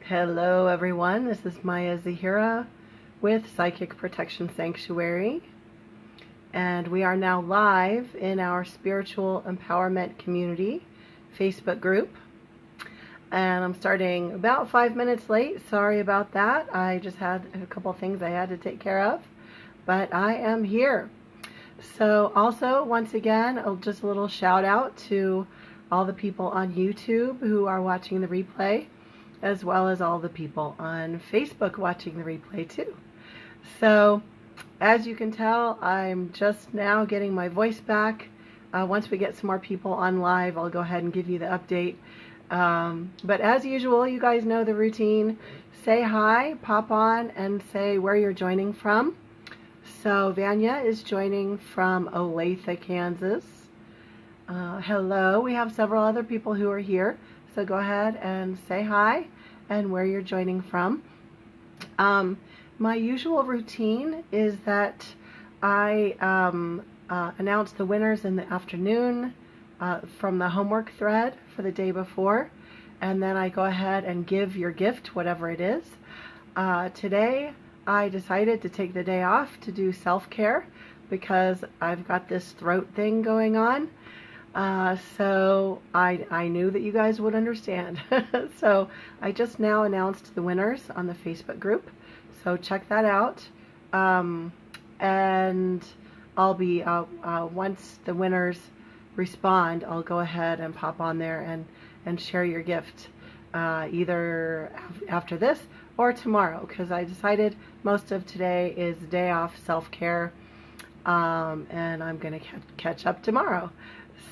Hello everyone, this is Maya Zahira with Psychic Protection Sanctuary, and we are now live in our Spiritual Empowerment Community Facebook group, and I'm starting about 5 minutes late. Sorry about that. I just had a couple things I had to take care of, but I am here. So also, once again, just a little shout out to all the people on YouTube who are watching the replay, as well as all the people on Facebook watching the replay too. So, as you can tell, I'm just now getting my voice back. Once we get some more people on live, I'll go ahead and give you the update. But as usual, you guys know the routine. Say hi, pop on, and say where you're joining from. So, Vanya is joining from Olathe, Kansas. Hello, we have several other people who are here. So go ahead and say hi and where you're joining from. My usual routine is that I announce the winners in the afternoon from the homework thread for the day before, and then I go ahead and give your gift, whatever it is. Today I decided to take the day off to do self-care because I've got this throat thing going on. So I knew that you guys would understand. So I just now announced the winners on the Facebook group. So check that out. And I'll be, once the winners respond, I'll go ahead and pop on there and share your gift, either after this or tomorrow, because I decided most of today is day off self-care, and I'm going to catch up tomorrow.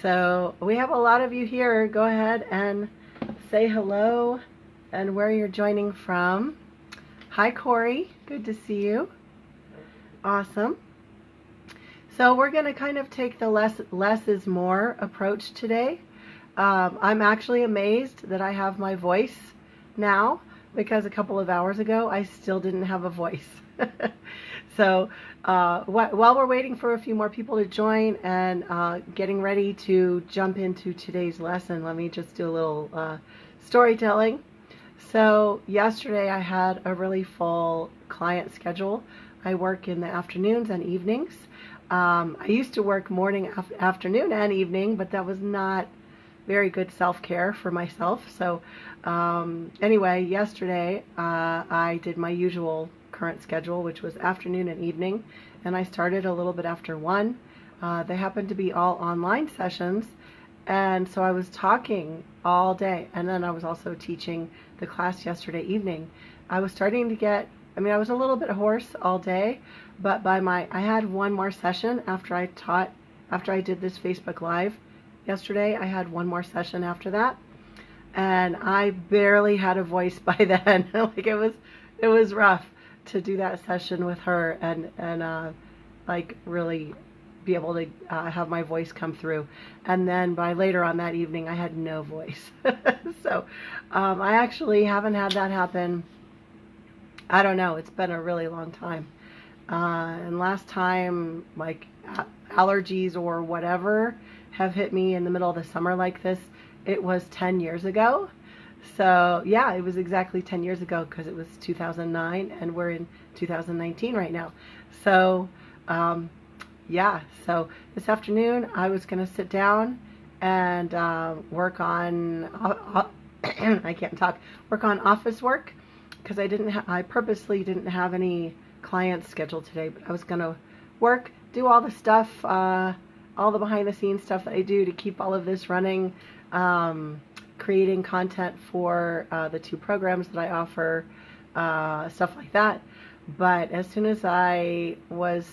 So we have a lot of you here. Go ahead and say hello and where you're joining from. Hi, Corey. Good to see you. Awesome. So we're going to kind of take the less is more approach today. I'm actually amazed that I have my voice now, because a couple of hours ago I still didn't have a voice. So while we're waiting for a few more people to join and getting ready to jump into today's lesson, let me just do a little storytelling. So yesterday I had a really full client schedule. I work in the afternoons and evenings. I used to work morning, afternoon, and evening, but that was not very good self-care for myself. So anyway, yesterday I did my usual current schedule, which was afternoon and evening, and I started a little bit after 1. They happened to be all online sessions, and so I was talking all day, and then I was also teaching the class yesterday evening. I was starting to get, I was a little bit hoarse all day, but I had one more session after I did this Facebook Live yesterday. I had one more session after that, and I barely had a voice by then. Like it was rough to do that session with her and like really be able to have my voice come through. And then by later on that evening, I had no voice. So I actually haven't had that happen. I don't know. It's been a really long time. And last time, like allergies or whatever have hit me in the middle of the summer like this, it was 10 years ago. So yeah, it was exactly 10 years ago, because it was 2009 and we're in 2019 right now. So yeah, so this afternoon I was going to sit down and work on I can't talk, work on office work, because I purposely didn't have any clients scheduled today, but I was going to work, do all the stuff, all the behind the scenes stuff that I do to keep all of this running, creating content for the 2 programs that I offer, stuff like that. But as soon as I was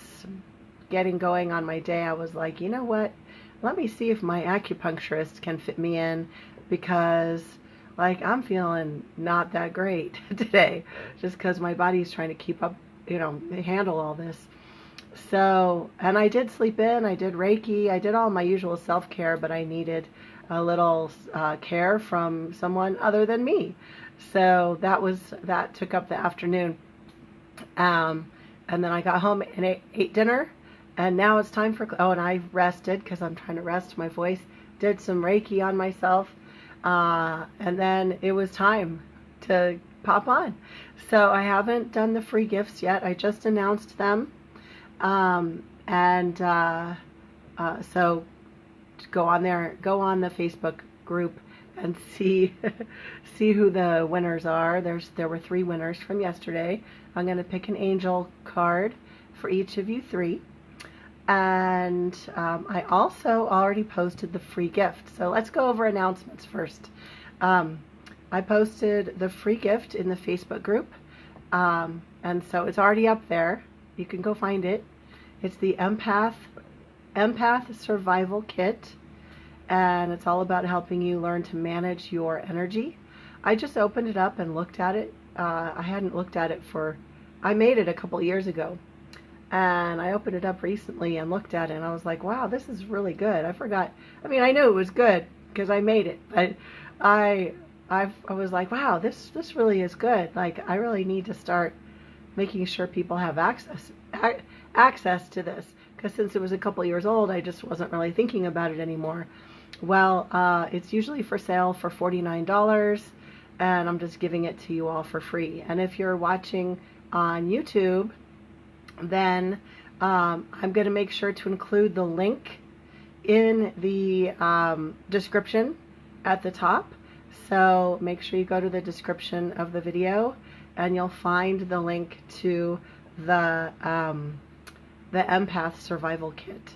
getting going on my day, I was like, you know what, let me see if my acupuncturist can fit me in, because like I'm feeling not that great today, just because my body's trying to keep up, handle all this. So, and I did sleep in, I did Reiki, I did all my usual self-care, but I needed a little care from someone other than me. So that took up the afternoon. And then I got home and ate dinner, and now it's time for, and I rested because I'm trying to rest my voice, did some Reiki on myself, and then it was time to pop on. So I haven't done the free gifts yet. I just announced them. So go on there, go on the Facebook group and see see who the winners are. There were 3 winners from yesterday. I'm going to pick an angel card for each of you 3. And I also already posted the free gift. So let's go over announcements first. I posted the free gift in the Facebook group. And so it's already up there. You can go find it. It's the Empath Survival Kit. And it's all about helping you learn to manage your energy. I just opened it up and looked at it. I hadn't looked at it I made it a couple years ago. And I opened it up recently and looked at it, and I was like, wow, this is really good. I knew it was good because I made it, but I was like, wow, this really is good. Like, I really need to start making sure people have access to this, because since it was a couple years old, I just wasn't really thinking about it anymore. Well, it's usually for sale for $49, and I'm just giving it to you all for free. And if you're watching on YouTube, then I'm going to make sure to include the link in the description at the top. So make sure you go to the description of the video and you'll find the link to the Empath Survival Kit.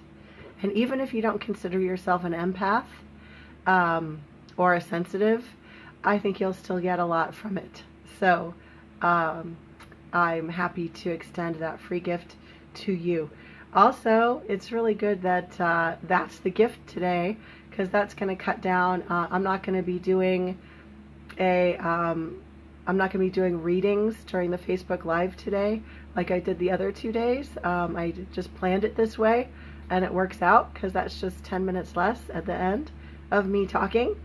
And even if you don't consider yourself an empath or a sensitive, I think you'll still get a lot from it. So I'm happy to extend that free gift to you. Also, it's really good that that's the gift today, because that's going to cut down. I'm not going to be doing readings during the Facebook Live today like I did the other 2 days. I just planned it this way, and it works out because that's just 10 minutes less at the end of me talking.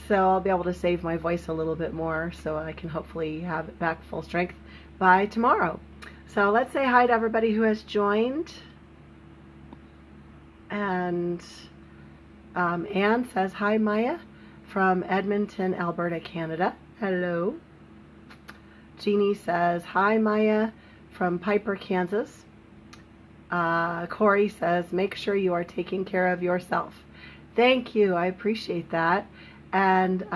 So I'll be able to save my voice a little bit more so I can hopefully have it back full strength by tomorrow. So let's say hi to everybody who has joined. And Anne says, hi, Maya, from Edmonton, Alberta, Canada. Hello. Jeannie says, hi, Maya, from Piper, Kansas. Corey says, make sure you are taking care of yourself. Thank you. I appreciate that. And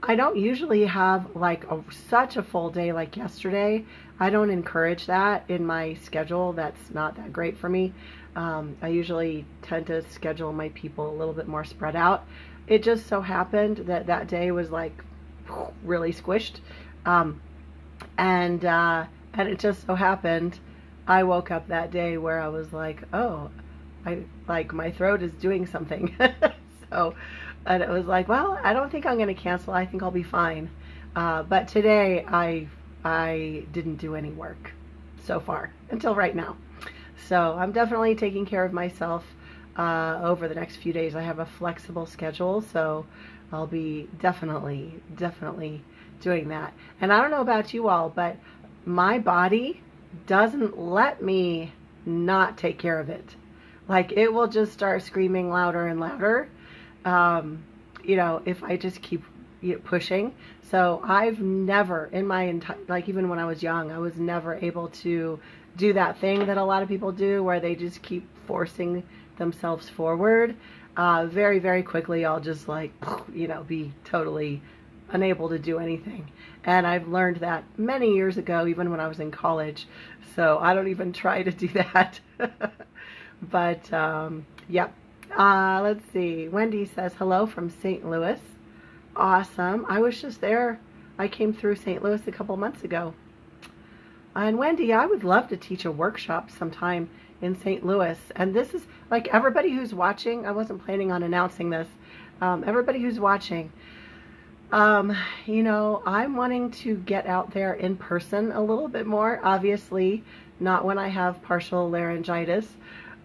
I don't usually have like such a full day like yesterday. I don't encourage that in my schedule. That's not that great for me. I usually tend to schedule my people a little bit more spread out. It just so happened that that day was like really squished. And it just so happened I woke up that day where I was like, oh, my throat is doing something. So, and it was like, well, I don't think I'm going to cancel. I think I'll be fine. But today I didn't do any work so far until right now. So I'm definitely taking care of myself over the next few days. I have a flexible schedule, so I'll be definitely doing that. And I don't know about you all, but my body doesn't let me not take care of it. Like, it will just start screaming louder and louder, if I just keep pushing. So I've never in my entire, like, even when I was young, I was never able to do that thing that a lot of people do where they just keep forcing themselves forward. Very, very quickly I'll just be totally unable to do anything. And I've learned that many years ago, even when I was in college. So I don't even try to do that. But yep. Let's see. Wendy says hello from St. Louis. Awesome. I was just there. I came through St. Louis a couple months ago. And Wendy, I would love to teach a workshop sometime in St. Louis. And this is like everybody who's watching. I wasn't planning on announcing this. Everybody who's watching, I'm wanting to get out there in person a little bit more. Obviously, not when I have partial laryngitis.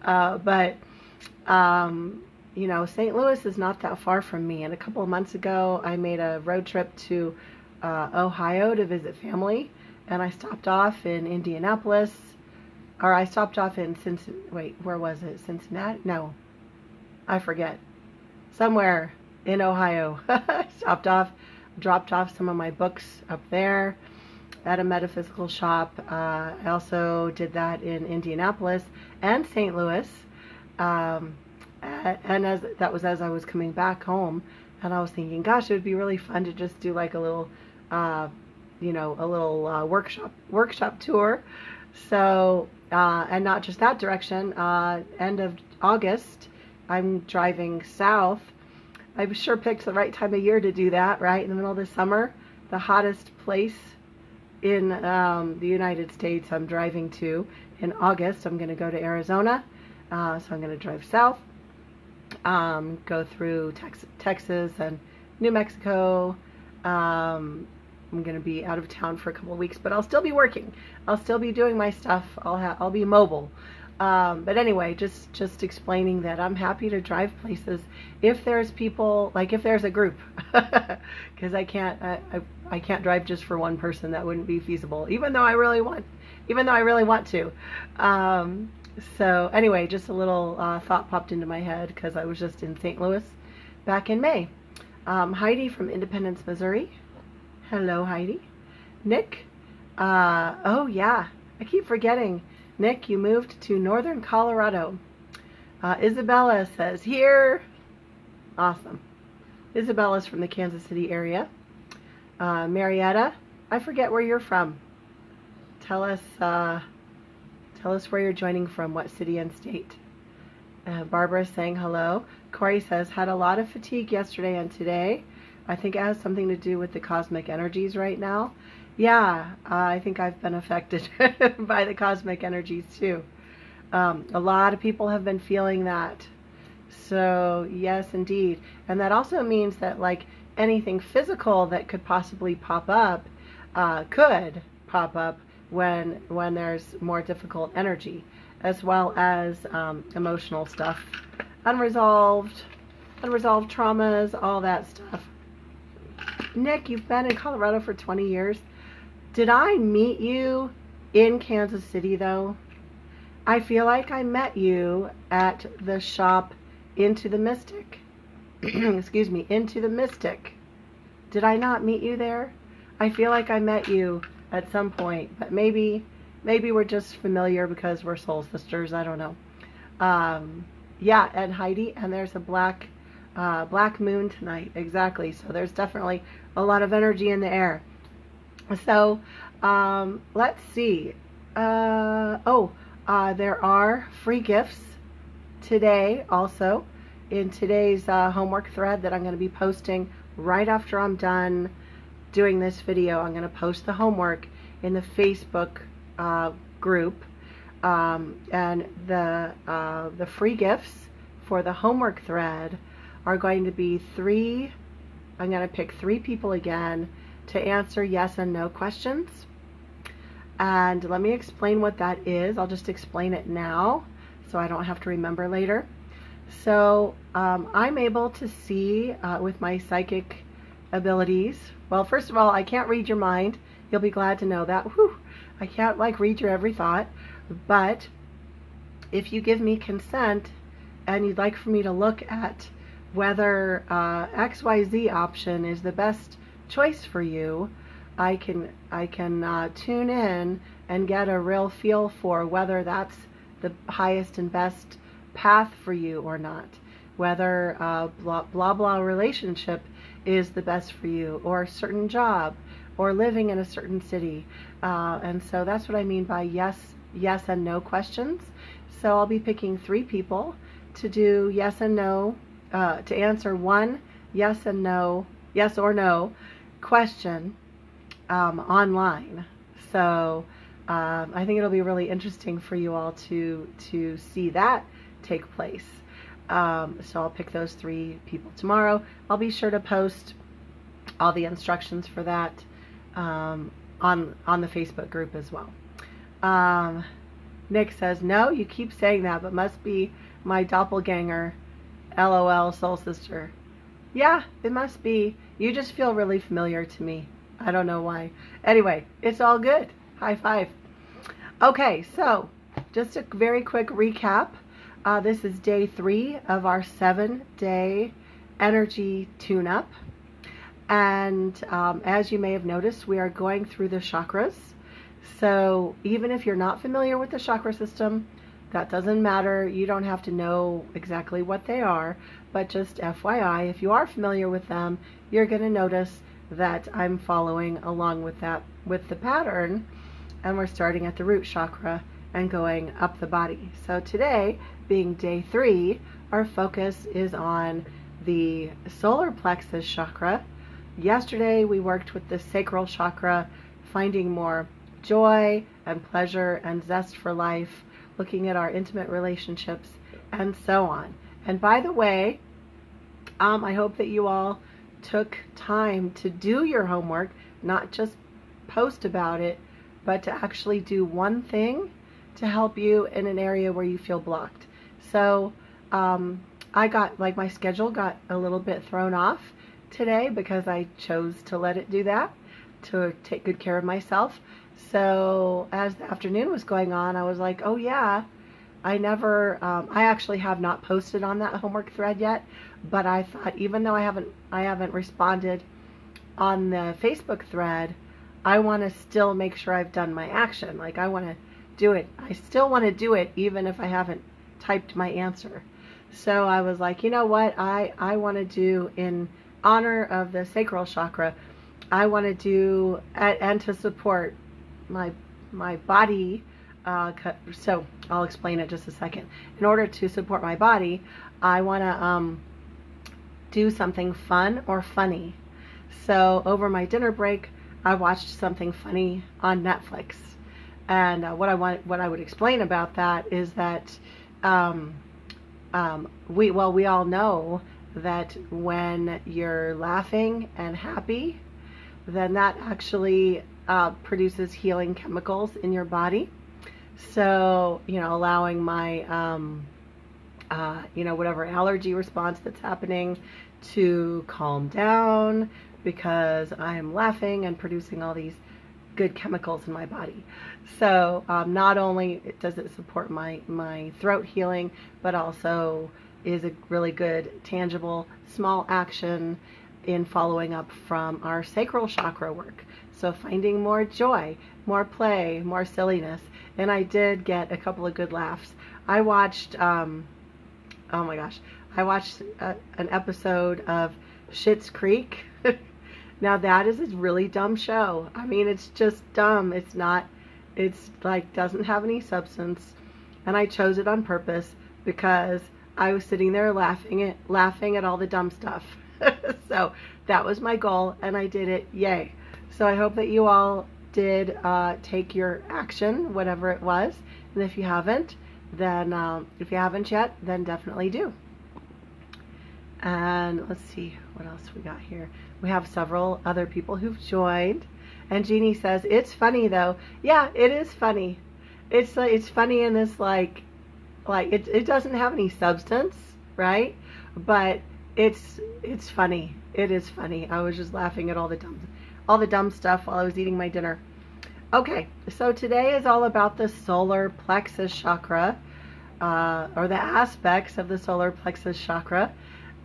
But St. Louis is not that far from me. And a couple of months ago, I made a road trip to Ohio to visit family. And I stopped off in Indianapolis, or I stopped off in Cincinnati. Wait, where was it? Cincinnati? No, I forget. Somewhere in Ohio. I stopped off. dropped off some of my books up there at a metaphysical shop. I also did that in Indianapolis and St. Louis. And as I was coming back home, and I was thinking, gosh, it would be really fun to just do like a little, workshop tour. So, and not just that direction. End of August, I'm driving south. I sure picked the right time of year to do that, right in the middle of the summer, the hottest place in the United States I'm driving to. In August, I'm going to go to Arizona, so I'm going to drive south, go through Texas and New Mexico. I'm going to be out of town for a couple of weeks, but I'll still be working. I'll still be doing my stuff. I'll be mobile. But anyway, just explaining that I'm happy to drive places if there's people, like if there's a group, because I can't drive just for one person. That wouldn't be feasible, even though I really want to. So anyway, just a little thought popped into my head because I was just in St. Louis back in May. Heidi from Independence, Missouri. Hello, Heidi. Nick. Oh yeah, I keep forgetting. Nick, you moved to northern Colorado. Isabella says, here. Awesome. Isabella's from the Kansas City area. Marietta, I forget where you're from. Tell us where you're joining from, what city and state. Barbara's saying hello. Corey says, had a lot of fatigue yesterday and today. I think it has something to do with the cosmic energies right now. Yeah, I think I've been affected by the cosmic energies too. A lot of people have been feeling that. So yes, indeed. And that also means that like anything physical that could possibly pop up, could pop up when there's more difficult energy, as well as emotional stuff, unresolved traumas, all that stuff. Nick, you've been in Colorado for 20 years. Did I meet you in Kansas City, though? I feel like I met you at the shop Into the Mystic. Excuse me, Into the Mystic. Did I not meet you there? I feel like I met you at some point, but maybe we're just familiar because we're soul sisters. I don't know. Yeah, and Heidi, and there's a black moon tonight. Exactly. So there's definitely a lot of energy in the air. So, let's see. There are free gifts today also in today's homework thread that I'm going to be posting right after I'm done doing this video. I'm going to post the homework in the Facebook group, and the free gifts for the homework thread are going to be three. I'm going to pick 3 people again to answer yes and no questions. And let me explain what that is. I'll just explain it now so I don't have to remember later. So I'm able to see with my psychic abilities. Well, first of all, I can't read your mind. You'll be glad to know that. Whew, I can't like read your every thought. But if you give me consent and you'd like for me to look at whether XYZ option is the best choice for you, I can tune in and get a real feel for whether that's the highest and best path for you or not, whether blah blah relationship is the best for you, or a certain job, or living in a certain city, and so that's what I mean by yes and no questions. So I'll be picking 3 people to do yes and no, to answer one yes and no, yes or no question online. So I think it'll be really interesting for you all to see that take place. So I'll pick those 3 people tomorrow. I'll be sure to post all the instructions for that on the Facebook group as well. Nick says, no, you keep saying that, but must be my doppelganger. LOL, soul sister. Yeah, it must be. You just feel really familiar to me. I don't know why. Anyway, it's all good. High five. Okay, so just a very quick recap. This is day 3 of our 7-day energy tune-up. And as you may have noticed, we are going through the chakras. So even if you're not familiar with the chakra system, that doesn't matter. You don't have to know exactly what they are, but just FYI, if you are familiar with them, you're going to notice that I'm following along with that, with the pattern, and we're starting at the root chakra and going up the body. So today, being day 3, our focus is on the solar plexus chakra. Yesterday, we worked with the sacral chakra, finding more joy and pleasure and zest for life, looking at our intimate relationships, and so on. And by the way, I hope that you all took time to do your homework, not just post about it, but to actually do one thing to help you in an area where you feel blocked. So I got, like, my schedule got a little bit thrown off today because I chose to let it do that, to take good care of myself. So as the afternoon was going on, I was like, oh yeah, I actually have not posted on that homework thread yet, but I thought, even though I haven't responded on the Facebook thread, I want to still make sure I've done my action. Like, I want to do it. I still want to do it even if I haven't typed my answer. So I was like, you know what, I want to do, in honor of the sacral chakra, I want to do, and to support my body, so I'll explain it just a second. In order to support my body, I want to do something fun or funny. So over my dinner break, I watched something funny on Netflix, and what I would explain about that is that we all know that when you're laughing and happy, then that actually produces healing chemicals in your body. So, allowing my, whatever allergy response that's happening to calm down, because I'm laughing and producing all these good chemicals in my body. So not only does it support my throat healing, but also is a really good, tangible, small action in following up from our sacral chakra work. So finding more joy, more play, more silliness. And I did get a couple of good laughs. I watched, oh my gosh, I watched an episode of Schitt's Creek. Now that is a really dumb show. I mean, it's just dumb. It's like, doesn't have any substance. And I chose it on purpose because I was sitting there laughing at all the dumb stuff. So that was my goal, and I did it. Yay. So I hope that you all did take your action, whatever it was. And if you haven't, then if you haven't yet, then definitely do. And let's see what else we got here. We have several other people who've joined. And Jeannie says, it's funny though. Yeah, it is funny. It's funny in this, like it doesn't have any substance, right? But it's funny. It is funny. I was just laughing at all the dumb stuff while I was eating my dinner. Okay, so today is all about the solar plexus chakra, or the aspects of the solar plexus chakra.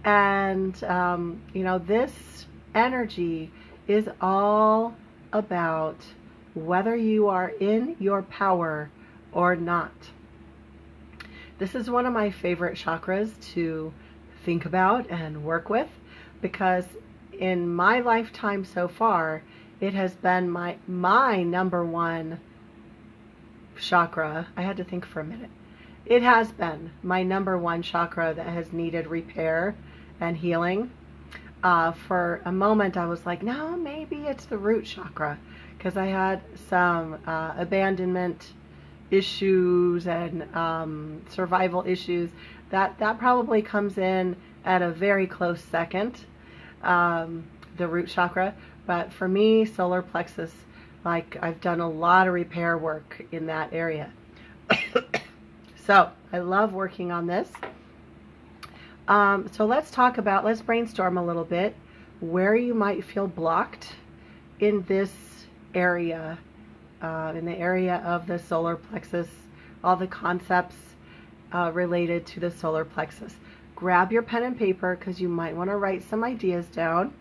And this energy is all about whether you are in your power or not. This is one of my favorite chakras to think about and work with, because in my lifetime so far, it has been my number one chakra. I had to think for a minute. It has been my number one chakra that has needed repair and healing. For a moment, I was like, no, maybe it's the root chakra, because I had some abandonment issues and survival issues. That probably comes in at a very close second, the root chakra. But for me, solar plexus, like, I've done a lot of repair work in that area. So I love working on this. So let's brainstorm a little bit where you might feel blocked in this area, in the area of the solar plexus, all the concepts related to the solar plexus. Grab your pen and paper, because you might want to write some ideas down.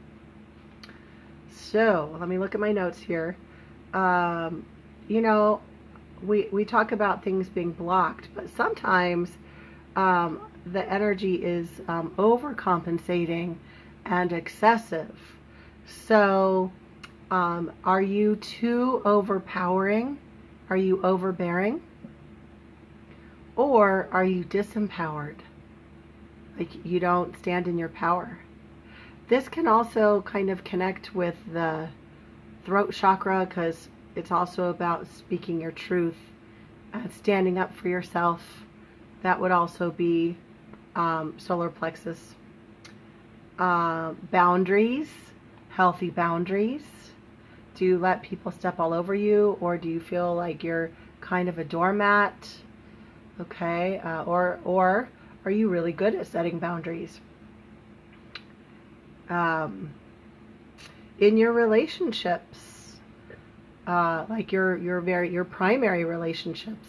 So let me look at my notes here. Um, you know, we talk about things being blocked, but sometimes the energy is overcompensating and excessive. So, are you too overpowering? Are you overbearing? Or are you disempowered? Like you don't stand in your power. This can also kind of connect with the throat chakra because it's also about speaking your truth and standing up for yourself. That would also be solar plexus. Boundaries, healthy boundaries. Do you let people step all over you, or do you feel like you're kind of a doormat? Okay, or are you really good at setting boundaries? In your relationships, like your primary relationships,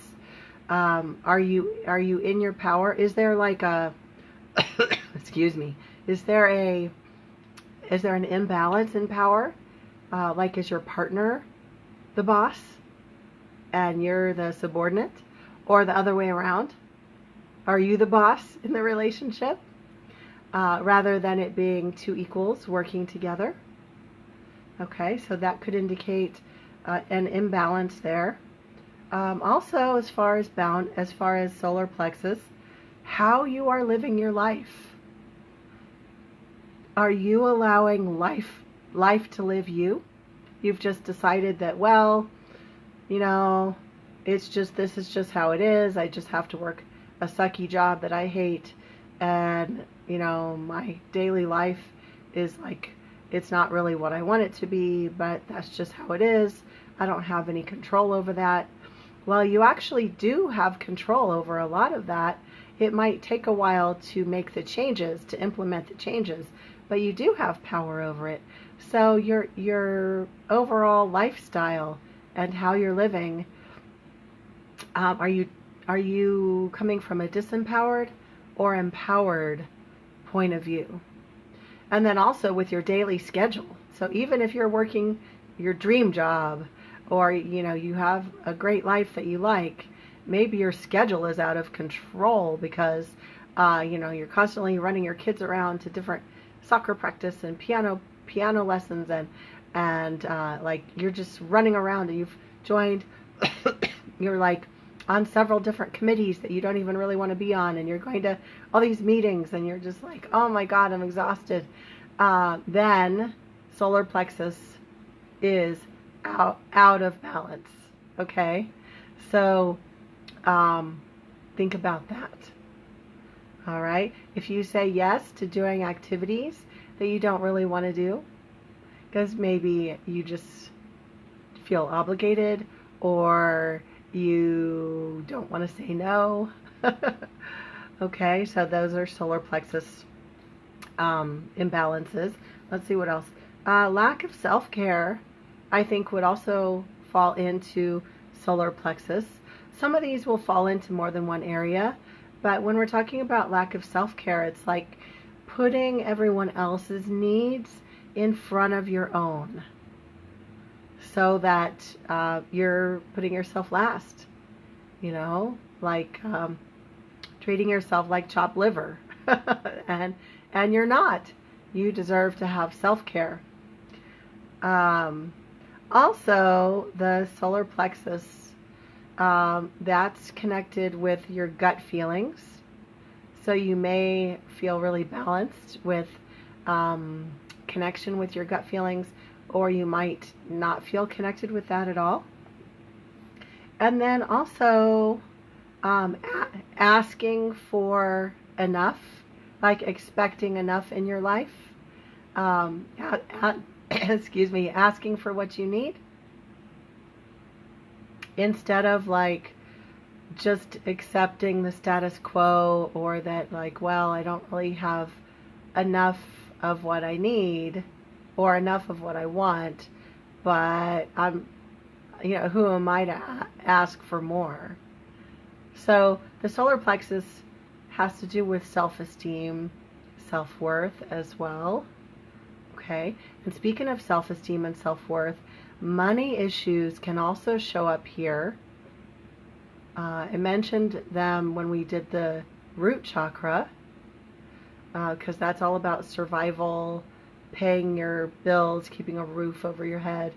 are you in your power? Is there like a excuse me? Is there an imbalance in power? Like is your partner the boss and you're the subordinate, or the other way around? Are you the boss in the relationship rather than it being two equals working together? Okay, so that could indicate an imbalance there. Also, as far as solar plexus, how you are living your life. Are you allowing life to live you? You've just decided that, well, this is just how it is. I just have to work a sucky job that I hate, and my daily life is like, it's not really what I want it to be, but that's just how it is. I don't have any control over that. Well, you actually do have control over a lot of that. It might take a while to make the changes, to implement the changes, but you do have power over it. So your overall lifestyle and how you're living, are you coming from a disempowered or empowered point of view? And then also with your daily schedule. So even if you're working your dream job, or you have a great life that you like, maybe your schedule is out of control because you're constantly running your kids around to different soccer practice and piano lessons, and like you're just running around, and you've joined you're like on several different committees that you don't even really want to be on, and you're going to all these meetings, and you're just like, oh my God, I'm exhausted. Then solar plexus is out of balance. Okay, so think about that. All right, if you say yes to doing activities that you don't really want to do because maybe you just feel obligated, or you don't want to say no. Okay, so those are solar plexus imbalances. Let's see what else. Lack of self-care, I think, would also fall into solar plexus. Some of these will fall into more than one area, but when we're talking about lack of self-care, it's like putting everyone else's needs in front of your own, so that you're putting yourself last, like treating yourself like chopped liver. and you're not. You deserve to have self-care. Also, the solar plexus, that's connected with your gut feelings. So you may feel really balanced with connection with your gut feelings, or you might not feel connected with that at all. And then also asking for enough, like expecting enough in your life. Excuse me, asking for what you need instead of like just accepting the status quo, or that like, well, I don't really have enough of what I need or enough of what I want, but who am I to ask for more? So the solar plexus has to do with self-esteem, self-worth as well. Okay? And speaking of self-esteem and self-worth, money issues can also show up here. I mentioned them when we did the root chakra, because that's all about survival, paying your bills, keeping a roof over your head.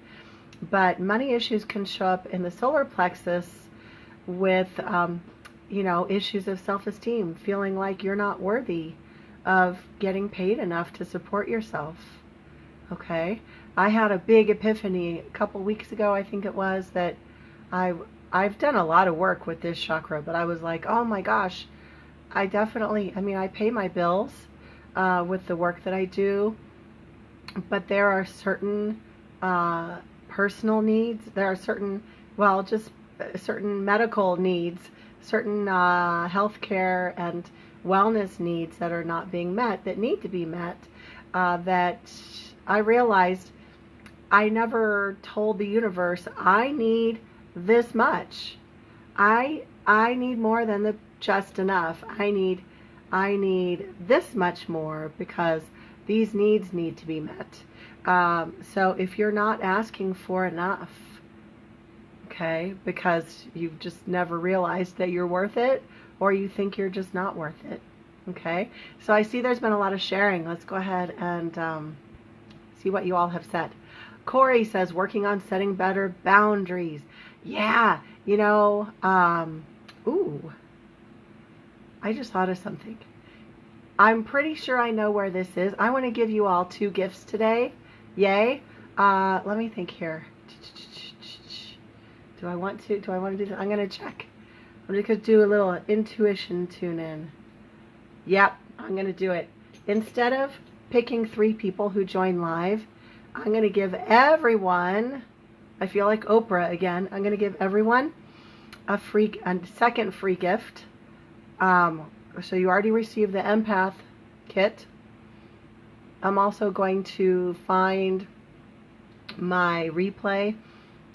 But money issues can show up in the solar plexus with, issues of self-esteem, feeling like you're not worthy of getting paid enough to support yourself. Okay? I had a big epiphany a couple weeks ago, I think it was, that I've done a lot of work with this chakra, but I was like, oh my gosh, I pay my bills with the work that I do, but there are certain personal needs. There are certain medical needs, certain healthcare and wellness needs that are not being met, that need to be met, that I realized I never told the universe, I need this much. I need more than the just enough. I need this much more because these needs need to be met. So if you're not asking for enough, okay, because you've just never realized that you're worth it, or you think you're just not worth it, okay? So I see there's been a lot of sharing. Let's go ahead and see what you all have said. Corey says, working on setting better boundaries. Yeah, ooh, I just thought of something. I'm pretty sure I know where this is. I want to give you all 2 gifts today. Yay. Let me think here. Do I want to do that? I'm going to check. I'm just going to do a little intuition tune in. Yep, I'm going to do it. Instead of picking 3 people who join live, I'm going to give everyone, I feel like Oprah again, I'm going to give everyone a second free gift. So you already received the Empath kit. I'm also going to find my replay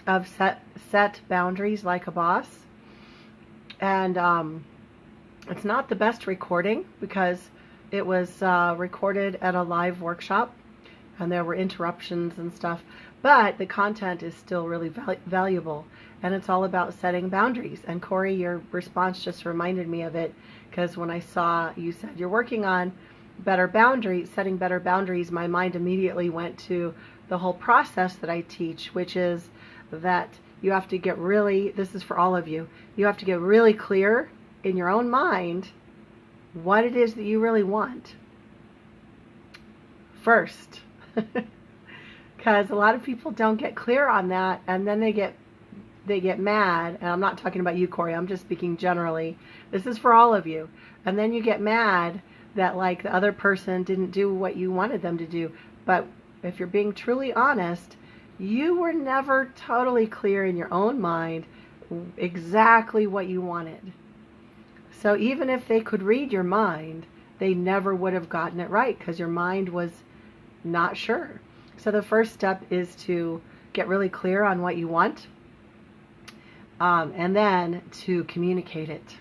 of set boundaries like a boss. And it's not the best recording because it was recorded at a live workshop and there were interruptions and stuff. But the content is still really valuable. And it's all about setting boundaries. And Corey, your response just reminded me of it, because when I saw you said you're working on setting better boundaries, my mind immediately went to the whole process that I teach, which is that you have to get this is for all of you, you have to get really clear in your own mind what it is that you really want first. Because a lot of people don't get clear on that, and then they get mad. And I'm not talking about you, Corey, I'm just speaking generally. This is for all of you. And then you get mad that like the other person didn't do what you wanted them to do. But if you're being truly honest, you were never totally clear in your own mind exactly what you wanted. So even if they could read your mind, they never would have gotten it right because your mind was not sure. So the first step is to get really clear on what you want, and then to communicate it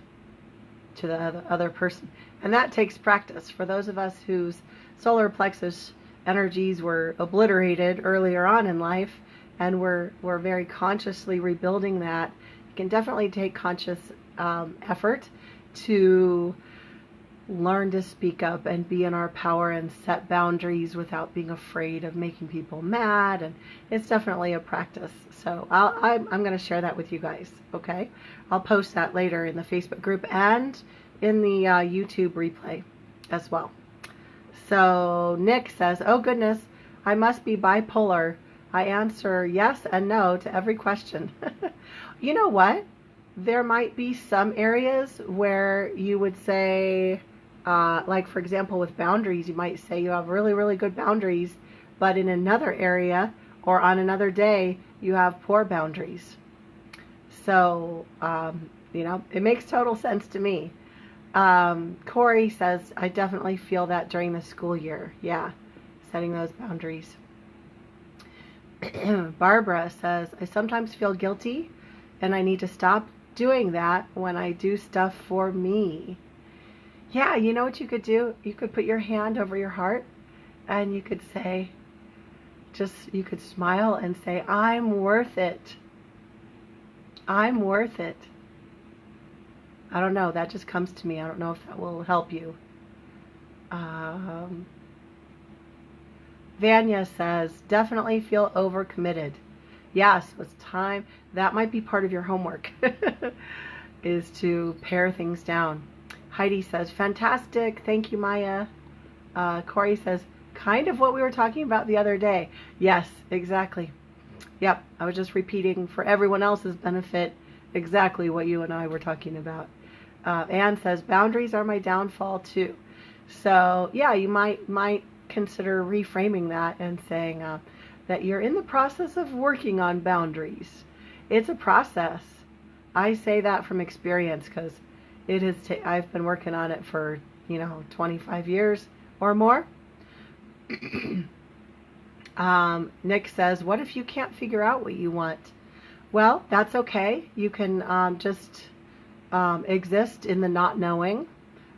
to the other person. And that takes practice. For those of us whose solar plexus energies were obliterated earlier on in life, and we're very consciously rebuilding that, it can definitely take conscious effort to learn to speak up and be in our power and set boundaries without being afraid of making people mad. And it's definitely a practice. So I'm going to share that with you guys. Okay, I'll post that later in the Facebook group and in the YouTube replay as well. So Nick says, oh goodness, I must be bipolar. I answer yes and no to every question. You know what? There might be some areas where you would say, like for example with boundaries, you might say you have really, really good boundaries, but in another area or on another day you have poor boundaries. So, it makes total sense to me. Corey says, I definitely feel that during the school year. Yeah, setting those boundaries. Barbara says, I sometimes feel guilty and I need to stop doing that when I do stuff for me. Yeah, you know what you could do? You could put your hand over your heart and you could say, you could smile and say, I'm worth it. I'm worth it. I don't know. That just comes to me. I don't know if that will help you. Vanya says, definitely feel overcommitted. Yes, it's time. That might be part of your homework, is to pare things down. Heidi says, fantastic. Thank you, Maya. Corey says, kind of what we were talking about the other day. Yes, exactly. Yep, I was just repeating for everyone else's benefit exactly what you and I were talking about. Anne says, boundaries are my downfall too. So yeah, you might consider reframing that and saying that you're in the process of working on boundaries. It's a process. I say that from experience because it is. I've been working on it for 25 years or more. Nick says, what if you can't figure out what you want? Well, that's okay. You can just exist in the not knowing,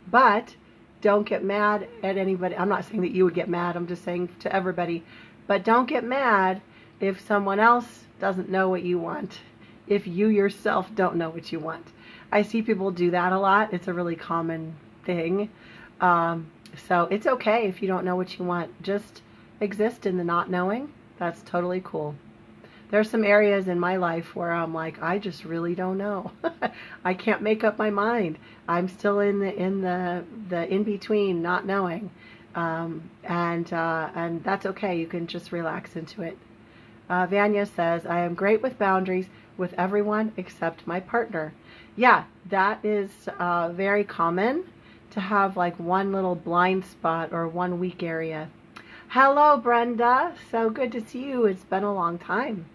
but don't get mad at anybody. I'm not saying that you would get mad. I'm just saying to everybody, but don't get mad if someone else doesn't know what you want, if you yourself don't know what you want. I see people do that a lot. It's a really common thing. So it's okay if you don't know what you want. Just exist in the not knowing. That's totally cool. There's some areas in my life where I'm like, I just really don't know. I can't make up my mind. I'm still in the in between, not knowing, and that's okay. You can just relax into it. Vanya says, I am great with boundaries with everyone except my partner. Yeah, that is very common to have like one little blind spot or one weak area. Hello, Brenda. So good to see you. It's been a long time.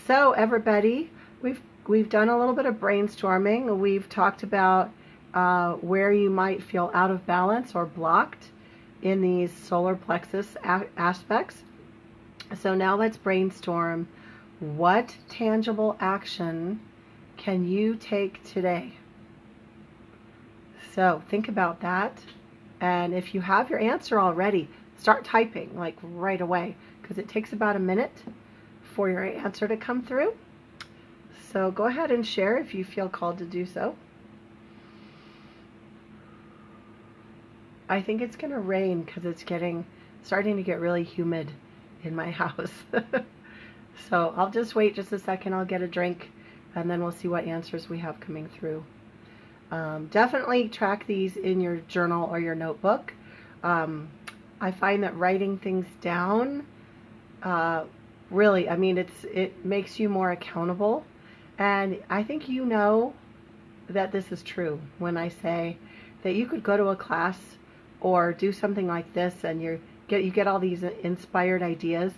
So everybody, we've done a little bit of brainstorming. We've talked about where you might feel out of balance or blocked in these solar plexus aspects. So now let's brainstorm, what tangible action can you take today? So think about that. And if you have your answer already, start typing like right away, because it takes about a minute for your answer to come through. So go ahead and share if you feel called to do so. I think it's going to rain because it's starting to get really humid in my house. So I'll just wait just a second. I'll get a drink and then we'll see what answers we have coming through. Definitely track these in your journal or your notebook. I find that writing things down really, it makes you more accountable. And I think that this is true when I say that you could go to a class or do something like this and you get all these inspired ideas,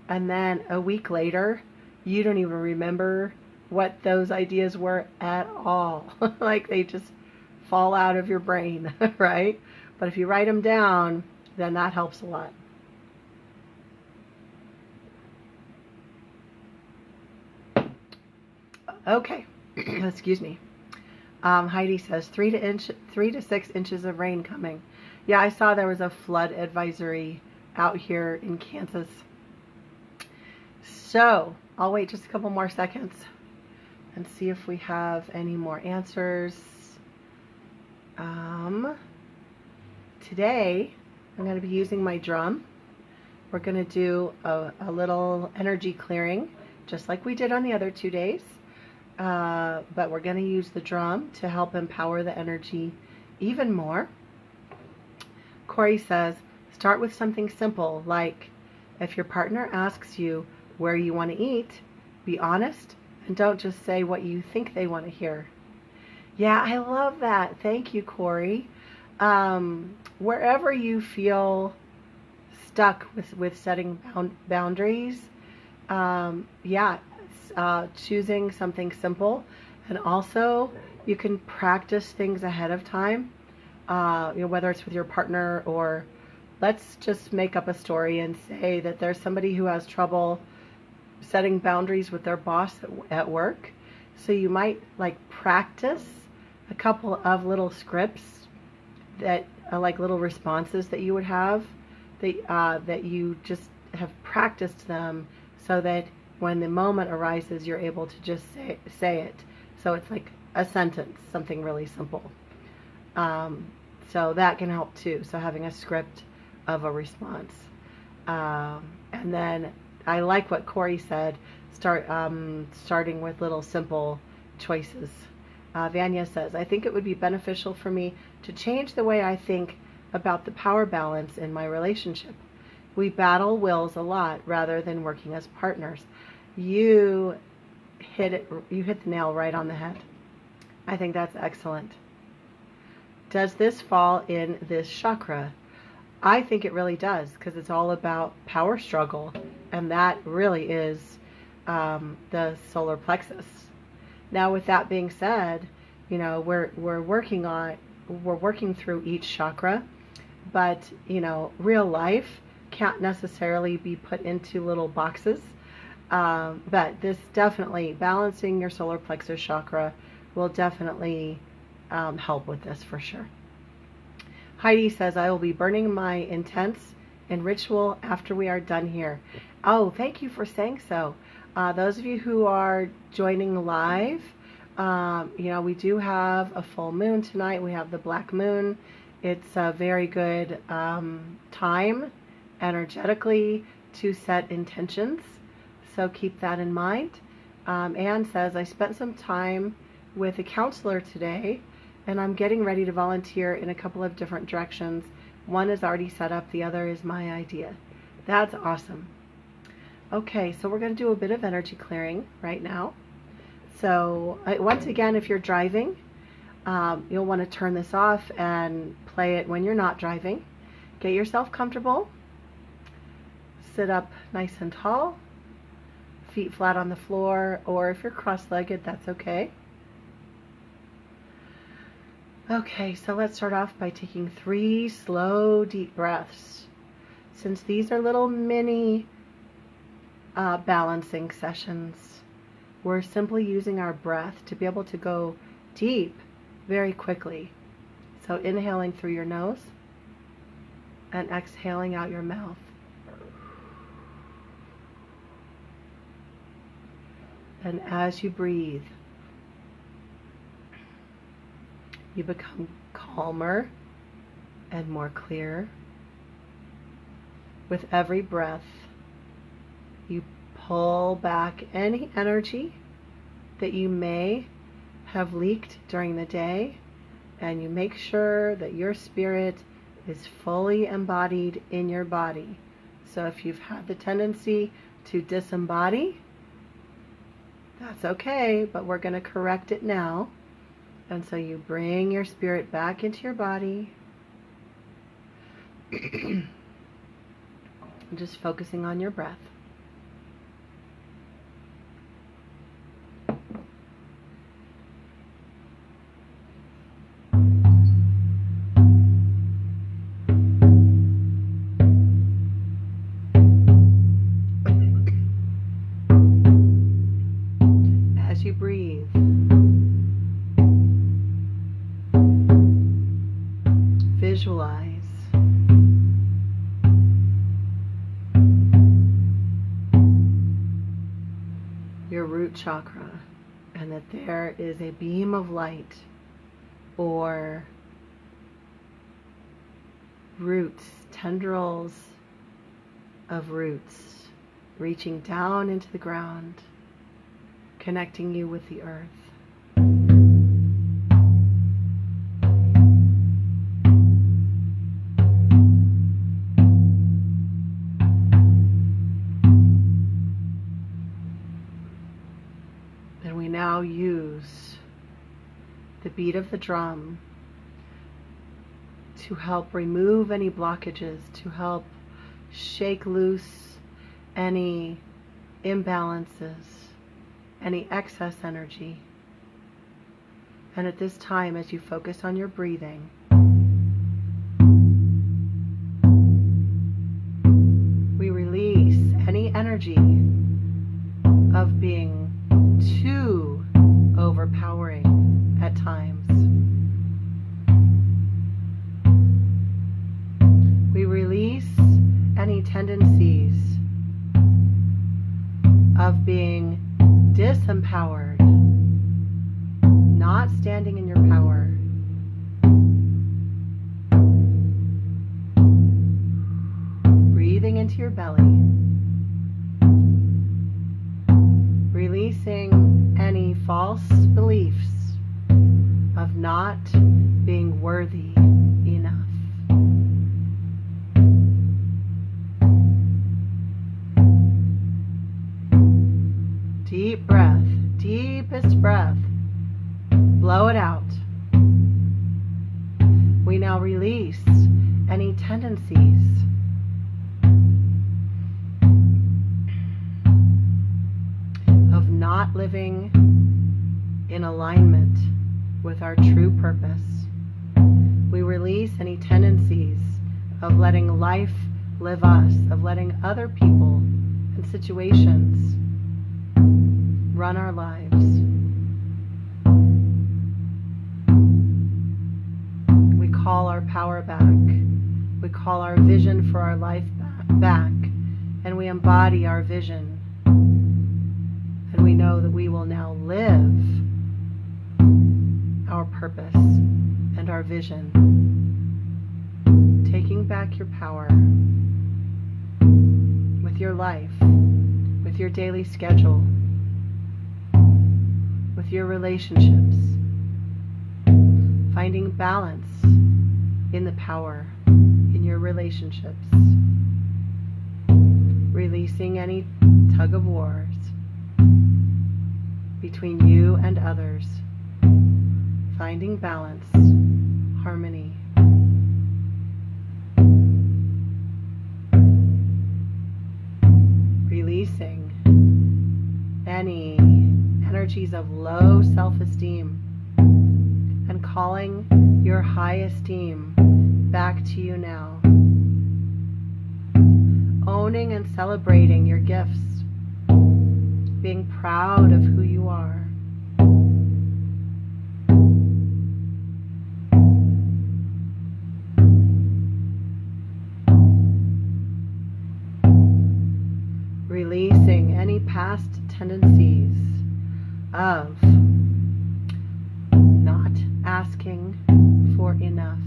and then a week later you don't even remember what those ideas were at all. Like they just fall out of your brain, right? But if you write them down, then that helps a lot. Okay, excuse me. Heidi says 3 to 6 inches of rain coming. Yeah, I saw there was a flood advisory out here in Kansas. So I'll wait just a couple more seconds and see if we have any more answers. Today I'm going to be using my drum. We're going to do a little energy clearing, just like we did on the other 2 days. But we're going to use the drum to help empower the energy even more. Corey says, start with something simple, like if your partner asks you where you want to eat, be honest and don't just say what you think they want to hear. Yeah, I love that. Thank you, Corey. Wherever you feel stuck with setting boundaries, choosing something simple, and also you can practice things ahead of time, whether it's with your partner, or let's just make up a story and say that there's somebody who has trouble setting boundaries with their boss at work. So you might practice a couple of little scripts that are like little responses that you would have, that you just have practiced them so that when the moment arises, you're able to just say it. So it's like a sentence, something really simple. So that can help too. So having a script of a response. And then I like what Corey said, starting with little simple choices. Vanya says, I think it would be beneficial for me to change the way I think about the power balance in my relationship. We battle wills a lot rather than working as partners. You hit the nail right on the head. I think that's excellent. Does this fall in this chakra? I think it really does, because it's all about power struggle, and that really is the solar plexus. Now, with that being said, you know, we're working through each chakra, but you know, real life can't necessarily be put into little boxes. But this definitely, balancing your solar plexus chakra will definitely help with this for sure. Heidi says, I will be burning my incense in ritual after we are done here. Oh, thank you for saying so. Those of you who are joining live, you know, we do have a full moon tonight. We have the black moon. It's a very good time energetically to set intentions. So keep that in mind. Anne says, I spent some time with a counselor today, and I'm getting ready to volunteer in a couple of different directions. One is already set up, the other is my idea. That's awesome. Okay, so we're going to do a bit of energy clearing right now. So once again, if you're driving, you'll want to turn this off and play it when you're not driving. Get yourself comfortable. Sit up nice and tall. Feet flat on the floor, or if you're cross-legged, that's okay. Okay, so let's start off by taking 3 slow, deep breaths. Since these are little mini balancing sessions, we're simply using our breath to be able to go deep very quickly. So inhaling through your nose and exhaling out your mouth. And as you breathe, you become calmer and more clear. With every breath, you pull back any energy that you may have leaked during the day, and you make sure that your spirit is fully embodied in your body. So if you've had the tendency to disembody, that's okay, but we're going to correct it now. And so you bring your spirit back into your body. Just focusing on your breath. As you breathe, visualize your root chakra, and that there is a beam of light or roots, tendrils of roots reaching down into the ground, connecting you with the earth. And we now use the beat of the drum to help remove any blockages, to help shake loose any imbalances, any excess energy. And at this time, as you focus on your breathing, we release any energy of being too overpowering at times. We release any tendencies being disempowered, not standing in your power. Breathing into your belly, releasing any false beliefs of not being worthy enough. Deep breath, deepest breath. Blow it out. We now release any tendencies of not living in alignment with our true purpose. We release any tendencies of letting life live us, of letting other people and situations run our lives. We call our power back. We call our vision for our life back, and we embody our vision. And we know that we will now live our purpose and our vision. Taking back your power with your life, with your daily schedule, with your relationships, finding balance in the power in your relationships, releasing any tug of wars between you and others, finding balance, harmony. Releasing any energies of low self-esteem and calling your high esteem back to you now. Owning and celebrating your gifts, being proud of who you are. Releasing any past tendencies of not asking for enough,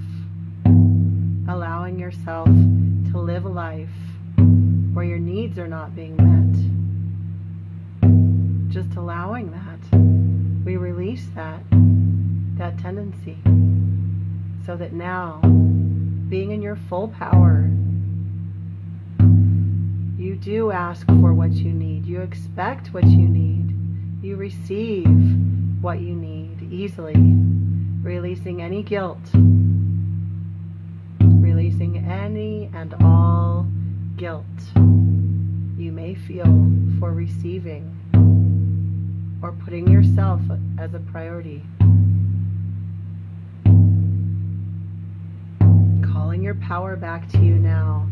allowing yourself to live a life where your needs are not being met. Just allowing that. We release that tendency so that now, being in your full power, you do ask for what you need. You expect what you need. You receive what you need easily. Releasing any guilt. Releasing any and all guilt you may feel for receiving or putting yourself as a priority. Calling your power back to you now.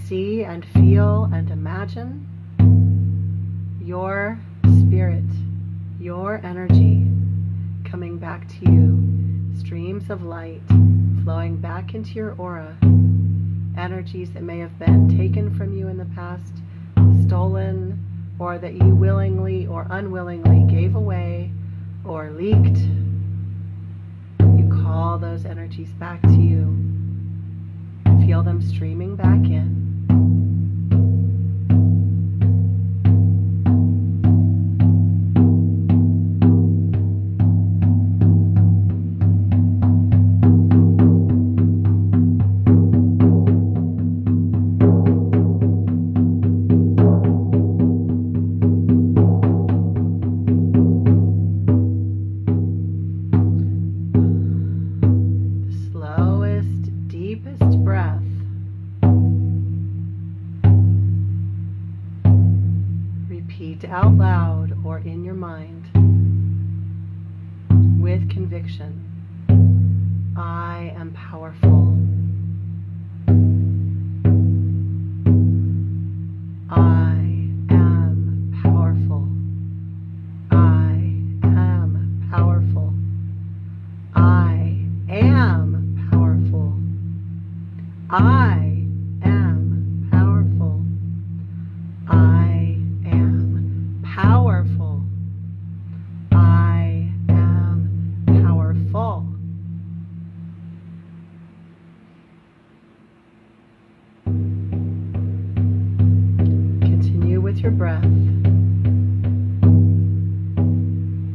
See and feel and imagine your spirit, your energy coming back to you. Streams of light flowing back into your aura. Energies that may have been taken from you in the past, stolen, or that you willingly or unwillingly gave away or leaked. You call those energies back to you. Feel them streaming back in. Out loud or in your mind with conviction. I am powerful. I am powerful. I am powerful. I am powerful. I am powerful. I am powerful. powerful. I am powerful. Continue with your breath.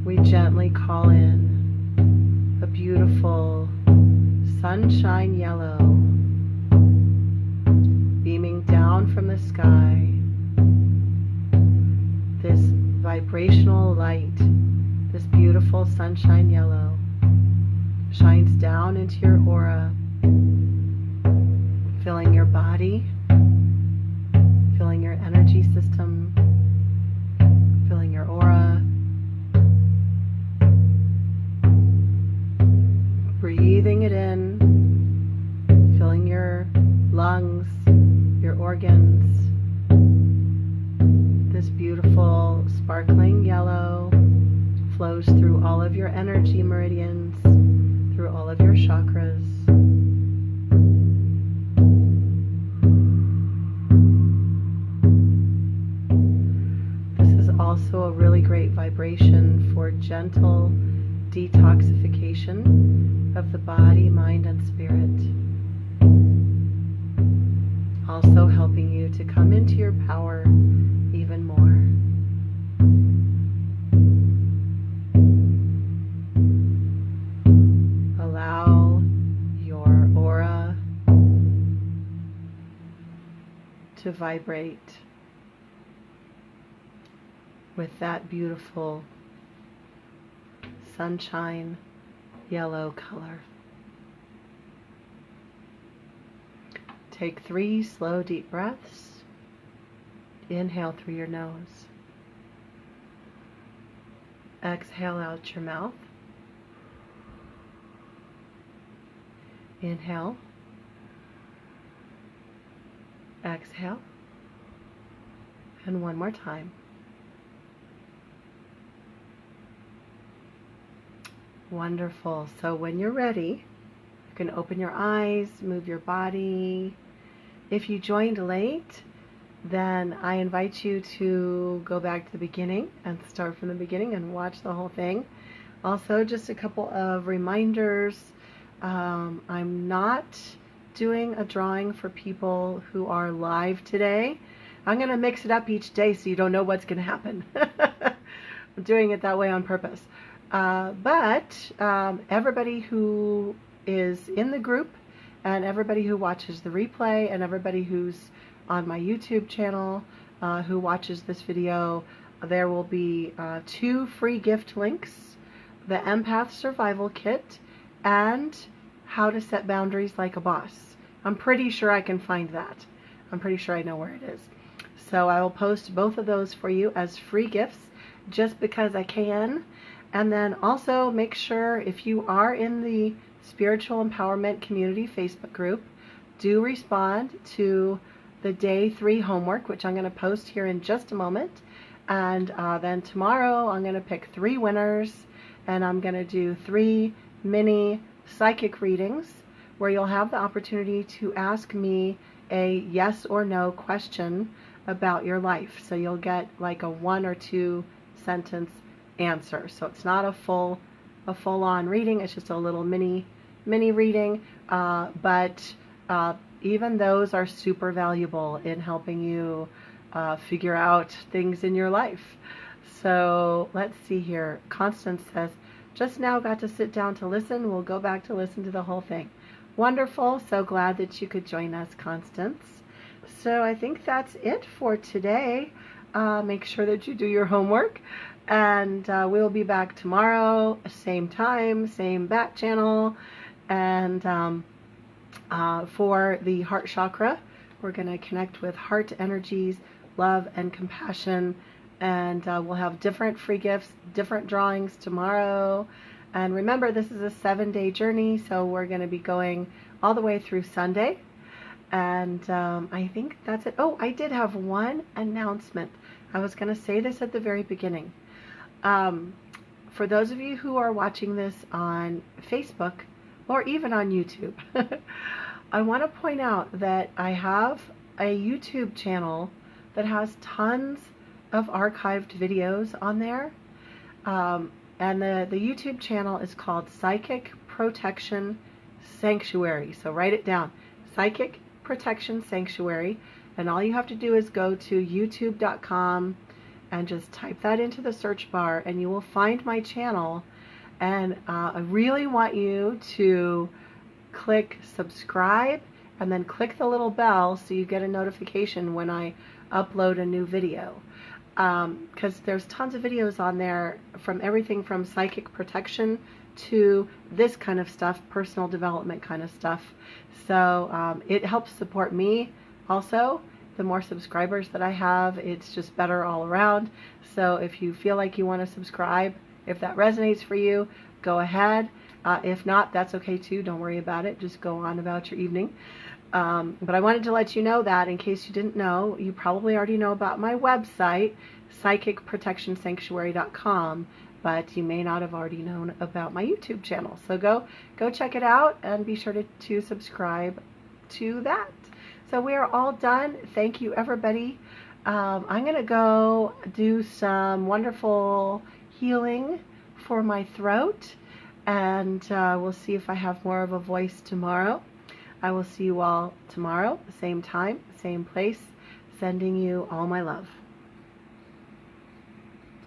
We gently call in a beautiful sunshine yellow beaming down from the sky. This vibrational light, this beautiful sunshine yellow, shines down into your aura, filling your body, filling your energy system, filling your aura. Breathing it in, filling your lungs, your organs. This beautiful sparkling yellow flows through all of your energy meridians, through all of your chakras. This is also a really great vibration for gentle detoxification of the body, mind, and spirit. Also helping you to come into your power even more. Allow your aura to vibrate with that beautiful sunshine yellow color. Take 3 slow, deep breaths. Inhale through your nose. Exhale out your mouth. Inhale. Exhale. And one more time. Wonderful. So when you're ready, you can open your eyes, move your body. If you joined late, then I invite you to go back to the beginning and start from the beginning and watch the whole thing. Also, just a couple of reminders. I'm not doing a drawing for people who are live today. I'm going to mix it up each day so you don't know what's going to happen. I'm doing it that way on purpose. But everybody who is in the group and everybody who watches the replay and everybody who's on my YouTube channel who watches this video, there will be 2 free gift links: the Empath Survival Kit and How to Set Boundaries Like a Boss. I'm pretty sure I can find that. I'm pretty sure I know where it is. So I will post both of those for you as free gifts just because I can. And then also make sure, if you are in the Spiritual Empowerment Community Facebook group, do respond to the day 3 homework, which I'm going to post here in just a moment. And then tomorrow I'm going to pick 3 winners, and I'm going to do 3 mini psychic readings where you'll have the opportunity to ask me a yes or no question about your life. So you'll get like a 1 or 2 sentence answer. So it's not a full-on reading. It's just a little mini reading. But even those are super valuable in helping you figure out things in your life. So let's see here. Constance says, just now got to sit down to listen. We'll go back to listen to the whole thing. Wonderful. So glad that you could join us, Constance. So I think that's it for today. Make sure that you do your homework. And we'll be back tomorrow, same time, same back channel. And for the heart chakra, we're going to connect with heart energies, love, and compassion. And we'll have different free gifts, different drawings tomorrow. And remember, this is a 7-day journey, so we're going to be going all the way through Sunday. And I think that's it. Oh, I did have one announcement. I was going to say this at the very beginning. For those of you who are watching this on Facebook or even on YouTube, I want to point out that I have a YouTube channel that has tons of archived videos on there. And the YouTube channel is called Psychic Protection Sanctuary. So write it down, Psychic Protection Sanctuary. And all you have to do is go to youtube.com and just type that into the search bar, and you will find my channel. And I really want you to click subscribe and then click the little bell so you get a notification when I upload a new video. Because there's tons of videos on there, from everything from psychic protection to this kind of stuff, personal development kind of stuff. So it helps support me also. The more subscribers that I have, it's just better all around. So if you feel like you want to subscribe, if that resonates for you, go ahead. If not, that's okay too. Don't worry about it. Just go on about your evening. But I wanted to let you know that in case you didn't know. You probably already know about my website, psychicprotectionsanctuary.com, but you may not have already known about my YouTube channel. So go check it out and be sure to subscribe to that. So we are all done. Thank you, everybody. I'm going to go do some wonderful healing for my throat, and we'll see if I have more of a voice tomorrow. I will see you all tomorrow, same time, same place, sending you all my love.